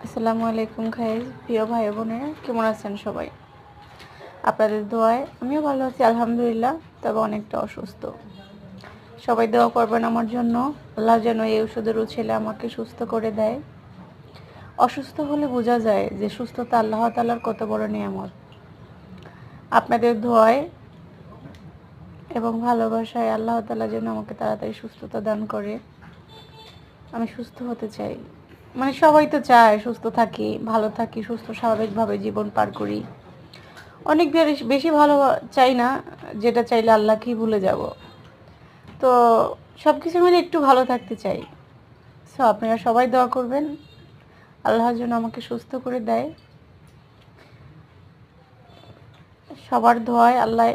আসসালামু আলাইকুম গাইস, প্রিয় ভাই বোনেরা, কেমন আছেন সবাই? আপনাদের দোয়ায় আমিও ভালো আছি আলহামদুলিল্লাহ, তবে অনেকটা অসুস্থ। সবাই দোয়া করবেন আমার জন্য, আল্লাহ যেন এই ওষুধের উছিলে আমাকে সুস্থ করে দেয়। অসুস্থ হলে বোঝা যায় যে সুস্থতা আল্লাহ তাআলার কত বড় নিয়ামত। আপনাদের দোয়ায় এবং ভালোবাসায় আল্লাহ তাআলা যেন আমাকে তাড়াতাড়ি সুস্থতা দান করে। আমি সুস্থ হতে চাই, মানে সবাই তো চায় সুস্থ থাকি, ভালো থাকি, সুস্থ স্বাভাবিকভাবে জীবন পার করি। অনেক বেশি ভালো চাই না, যেটা চাইলে আল্লাহকেই ভুলে যাব। তো সব কিছু মিলে একটু ভালো থাকতে চাই। সো আপনারা সবাই দোয়া করবেন আল্লাহ যেন আমাকে সুস্থ করে দেয়। সবার দোয়ায় আল্লাহ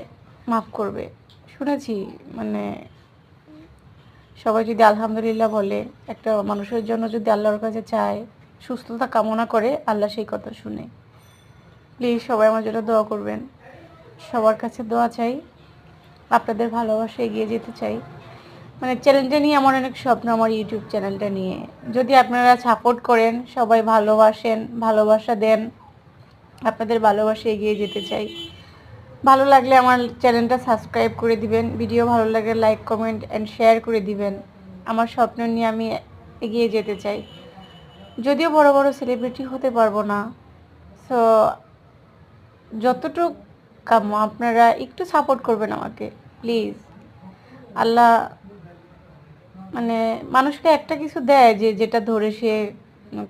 মাফ করবে শুনেছি। মানে সবাই যদি আলহামদুলিল্লাহ বলে, একটা মানুষের জন্য যদি আল্লাহর কাছে চায়, সুস্থতা কামনা করে, আল্লাহ সেই কথা শুনে। প্লিজ সবাই আমার জন্য দোয়া করবেন। সবার কাছে দোয়া চাই, আপনাদের ভালোবাসা এগিয়ে যেতে চাই। মানে চ্যানেলটা নিয়ে আমার অনেক স্বপ্ন, আমার ইউটিউব চ্যানেলটা নিয়ে। যদি আপনারা সাপোর্ট করেন, সবাই ভালোবাসেন, ভালোবাসা দেন, আপনাদের ভালোবাসা এগিয়ে যেতে চাই। ভালো লাগলে আমার চ্যানেলটা সাবস্ক্রাইব করে দিবেন, ভিডিও ভালো লাগলে লাইক কমেন্ট অ্যান্ড শেয়ার করে দিবেন। আমার স্বপ্ন নিয়ে আমি এগিয়ে যেতে চাই। যদিও বড় বড় সেলিব্রিটি হতে পারবো না, সো যতটুকু কাম্য আপনারা একটু সাপোর্ট করবেন আমাকে প্লিজ। আল্লাহ মানে মানুষকে একটা কিছু দেয় যে যেটা ধরে সে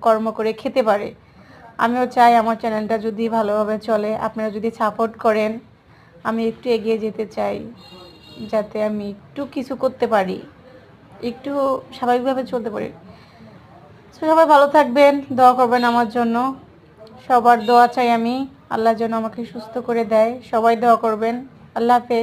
কর্ম করে খেতে পারে। আমিও চাই আমার চ্যানেলটা যদি ভালোভাবে চলে, আপনারা যদি সাপোর্ট করেন, আমি একটু এগিয়ে যেতে চাই, যাতে আমি একটু কিছু করতে পারি, একটু স্বাভাবিকভাবে চলতে পারি। সবাই ভালো থাকবেন, দোয়া করবেন আমার জন্য। সবার দোয়া চাই আমি, আল্লাহ যেন আমাকে সুস্থ করে দেয়। সবাই দোয়া করবেন। আল্লাহ হাফেজ।